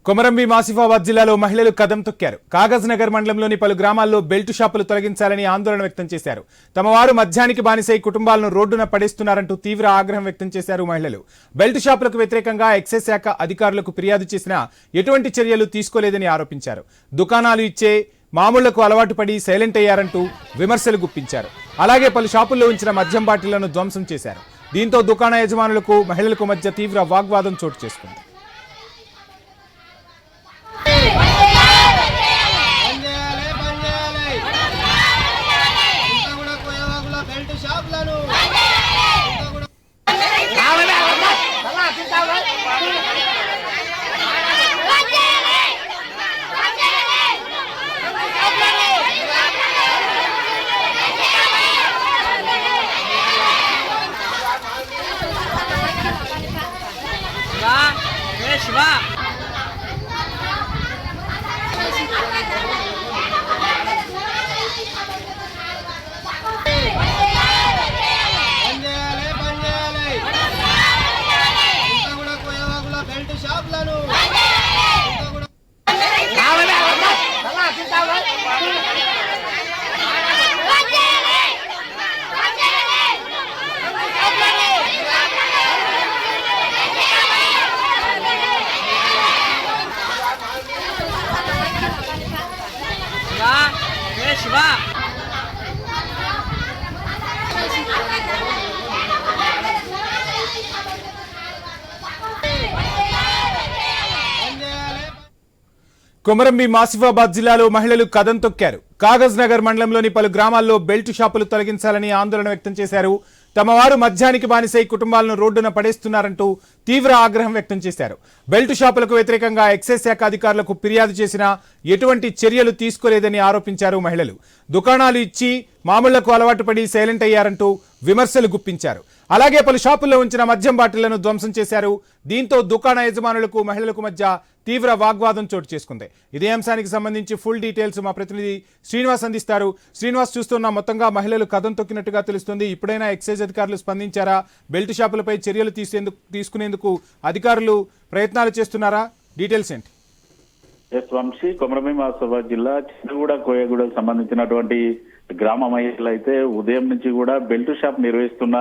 కొమరంభీం ఆసిఫాబాద్ జిల్లాలో మహిళలు కదం తొక్కారు. కాగజ్ నగర్ మండలంలోని పలు గ్రామాల్లో బెల్టు షాపులు తొలగించాలని ఆందోళన వ్యక్తం చేశారు. తమ వారు మద్యానికి బానిసై కుటుంబాలను రోడ్డున పడేస్తున్నారంటూ తీవ్ర ఆగ్రహం వ్యక్తం చేశారు మహిళలు. బెల్టు షాపులకు వ్యతిరేకంగా ఎక్సైజ్ శాఖ అధికారులకు ఫిర్యాదు చేసినా ఎటువంటి చర్యలు తీసుకోలేదని ఆరోపించారు. దుకాణాలు ఇచ్చే మామూళ్లకు అలవాటు పడి సైలెంట్ అయ్యారంటూ విమర్శలు గుప్పించారు. అలాగే పలు షాపుల్లో ఉంచిన మద్యం బాటిళ్లను ధ్వంసం చేశారు. దీంతో దుకాణ యజమానులకు మహిళలకు మధ్య తీవ్ర వాగ్వాదం చోటు చేసుకుంది. శివా శివా కొమరంభీం ఆసిఫాబాద్ జిల్లాలో మహిళలు కదం తొక్కారు. కాగజ్ నగర్ మండలంలోని పలు గ్రామాల్లో బెల్టు షాపులు తొలగించాలని ఆందోళన వ్యక్తం చేశారు. తమ వారు మద్యానికి బానిసై కుటుంబాలను రోడ్డున పడేస్తున్నారంటూ తీవ్ర ఆగ్రహం వ్యక్తం చేశారు. బెల్టు షాపులకు వ్యతిరేకంగా ఎక్సైజ్ శాఖ అధికారులకు ఫిర్యాదు చేసినా ఎటువంటి చర్యలు తీసుకోలేదని ఆరోపించారు మహిళలు. దుకాణాలు ఇచ్చి మామూళ్లకు అలవాటు పడి సైలెంట్ అయ్యారంటూ విమర్శలు గుప్పించారు. అలాగే పలు షాపుల్లో ఉంచిన మద్యం బాటిళ్లను ధ్వంసం చేశారు. దీంతో దుకాణ యజమానులకు మహిళలకు మధ్య తీవ్ర వాగ్వాదం చోటు చేసుకుంది. ఇదే అంశానికి సంబంధించి ఫుల్ డీటెయిల్స్ మా ప్రతినిధి శ్రీనివాస్ అందిస్తారు. శ్రీనివాస్, చూస్తున్న మొత్తంగా మహిళలు కదం తొక్కినట్టుగా తెలుస్తుంది. ఇప్పుడైనా ఎక్సైజ్ అధికారులు స్పందించారా? బెల్ట్ షాపులపై చర్యలు తీసుకునేందుకు అధికారులు ప్రయత్నాలు చేస్తున్నారా? డీటెయిల్స్ ఏంటి? వంశీ, కొమరంభీం ఆసిఫాబాద్ జిల్లా చిన్నగూడ కోయగూడకు సంబంధించినటువంటి గ్రామ మహిళలు అయితే ఉదయం నుంచి కూడా బెల్ట్ షాప్ నిర్వహిస్తున్న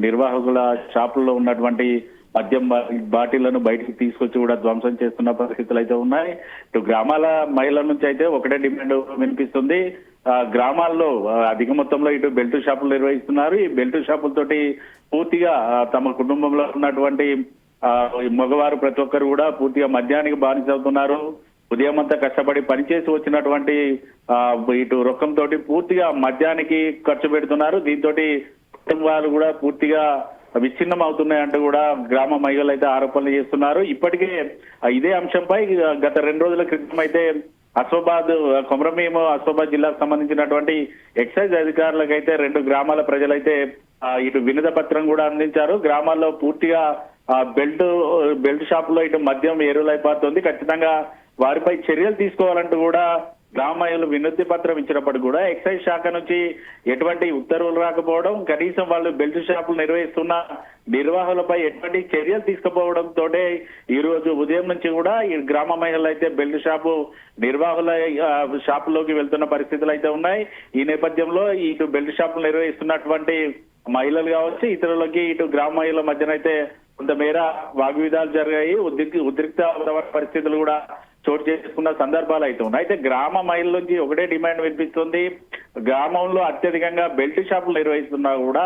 నిర్వాహకుల షాపుల్లో ఉన్నటువంటి మద్యం బాటిళ్లను బయటికి తీసుకొచ్చి కూడా ధ్వంసం చేస్తున్న పరిస్థితులు అయితే ఉన్నాయి. ఇటు గ్రామాల మహిళల నుంచి అయితే ఒకటే డిమాండ్ వినిపిస్తుంది. గ్రామాల్లో అధిక మొత్తంలో ఇటు బెల్ట్ షాపులు నిర్వహిస్తున్నారు. ఈ బెల్ట్ షాపులతోటి పూర్తిగా తమ కుటుంబంలో ఉన్నటువంటి మగవారు ప్రతి ఒక్కరు కూడా పూర్తిగా మద్యానికి బానిసవుతున్నారు. ఉదయం అంతా కష్టపడి పనిచేసి వచ్చినటువంటి ఇటు రొక్కంతో పూర్తిగా మద్యానికి ఖర్చు పెడుతున్నారు. దీంతో కుటుంబాలు కూడా పూర్తిగా విచ్ఛిన్నం అవుతున్నాయంటూ కూడా గ్రామ మహిళలు అయితే ఆరోపణలు చేస్తున్నారు. ఇప్పటికే ఇదే అంశంపై గత 2 రోజుల క్రితం అయితే కొమరంభీం ఆసిఫాబాద్ జిల్లాకు సంబంధించినటువంటి ఎక్సైజ్ అధికారులకు అయితే 2 గ్రామాల ప్రజలైతే ఇటు వినతి పత్రం కూడా అందించారు. గ్రామాల్లో పూర్తిగా బెల్ట్ షాపులో ఇటు మద్యం ఎరువులైపోతుంది, ఖచ్చితంగా వారిపై చర్యలు తీసుకోవాలంటూ కూడా గ్రామ మహిళలు వినతి పత్రం ఇచ్చినప్పటికీ కూడా ఎక్సైజ్ శాఖ నుంచి ఎటువంటి ఉత్తర్వులు రాకపోవడం, కనీసం వాళ్ళు బెల్ట్ షాపులు నిర్వహిస్తున్న నిర్వాహకులపై ఎటువంటి చర్యలు తీసుకుపోవడంతో ఈ రోజు ఉదయం నుంచి కూడా ఈ గ్రామ మహిళలు అయితే బెల్ట్ షాపు నిర్వాహకుల షాపులోకి వెళ్తున్న పరిస్థితులు అయితే ఉన్నాయి. ఈ నేపథ్యంలో ఇటు బెల్ట్ షాపులు నిర్వహిస్తున్నటువంటి మహిళలు కావచ్చు, ఇతరులకి ఇటు గ్రామ మహిళల మధ్యనైతే కొంతమేర వాగ్విధాలు జరిగాయి. ఉద్రిక్త పరిస్థితులు కూడా చోటు చేసుకున్న సందర్భాలు అయితే ఉన్నాయి. అయితే గ్రామ మహిళల నుంచి ఒకటే డిమాండ్ వినిపిస్తుంది. గ్రామంలో అత్యధికంగా బెల్ట్ షాపులు నిర్వహిస్తున్నా కూడా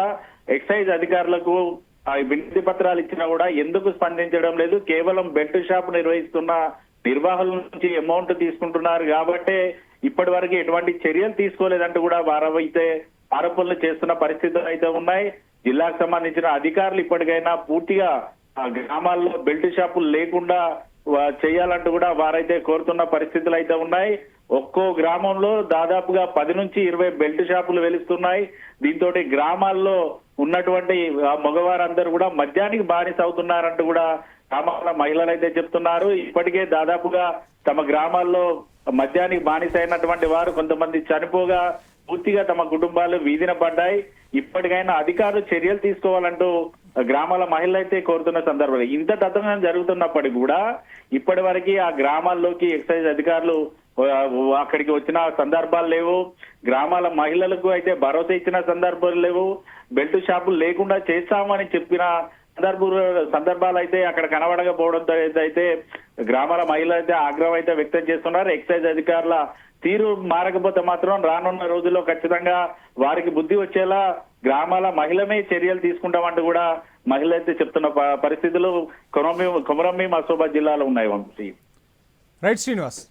ఎక్సైజ్ అధికారులకు వినతి పత్రాలు ఇచ్చినా కూడా ఎందుకు స్పందించడం లేదు? కేవలం బెల్ట్ షాప్ నిర్వహిస్తున్న నిర్వాహకుల నుంచి అమౌంట్ తీసుకుంటున్నారు కాబట్టే ఇప్పటి వరకు ఎటువంటి చర్యలు తీసుకోలేదంటూ కూడా వారైతే ఆరోపణలు చేస్తున్న పరిస్థితులు అయితే ఉన్నాయి. జిల్లాకు సంబంధించిన అధికారులు ఇప్పటికైనా పూర్తిగా గ్రామాల్లో బెల్ట్ షాపులు లేకుండా చేయాలంటూ కూడా వారైతే కోరుతున్న పరిస్థితులు అయితే ఉన్నాయి. ఒక్కో గ్రామంలో దాదాపుగా 10 నుంచి 20 బెల్ట్ షాపులు వెలుస్తున్నాయి. దీంతో గ్రామాల్లో ఉన్నటువంటి మగవారందరూ కూడా మద్యానికి బానిస అవుతున్నారంటూ కూడా గ్రామాల మహిళలు అయితే చెప్తున్నారు. ఇప్పటికే దాదాపుగా తమ గ్రామాల్లో మద్యానికి బానిస అయినటువంటి వారు కొంతమంది చనిపోగా పూర్తిగా తమ కుటుంబాలు వీధిన పడ్డాయి. ఇప్పటికైనా అధికారులు చర్యలు తీసుకోవాలంటూ గ్రామాల మహిళలు అయితే కోరుతున్న సందర్భంలో ఇంత తతంగం జరుగుతున్నప్పటికీ కూడా ఇప్పటి వరకు ఆ గ్రామాల్లోకి ఎక్సైజ్ అధికారులు అక్కడికి వచ్చిన సందర్భాలు లేవు. గ్రామాల మహిళలకు అయితే భరోసా ఇచ్చిన సందర్భాలు లేవు. బెల్ట్ షాపులు లేకుండా చేస్తామని చెప్పిన సందర్భాలు అయితే అక్కడ కనబడకపోవడంతో అయితే గ్రామాల మహిళలు అయితే ఆగ్రహం అయితే వ్యక్తం చేస్తున్నారు. ఎక్సైజ్ అధికారుల తీరు మారకపోతే మాత్రం రానున్న రోజుల్లో ఖచ్చితంగా వారికి బుద్ధి వచ్చేలా గ్రామాల మహిళమే చర్యలు తీసుకుంటామంటూ కూడా మహిళలు అయితే చెప్తున్న పరిస్థితులు కొమరంభీం ఆసిఫాబాద్ జిల్లాలో ఉన్నాయి. వంశీ. రైట్ శ్రీనివాస్.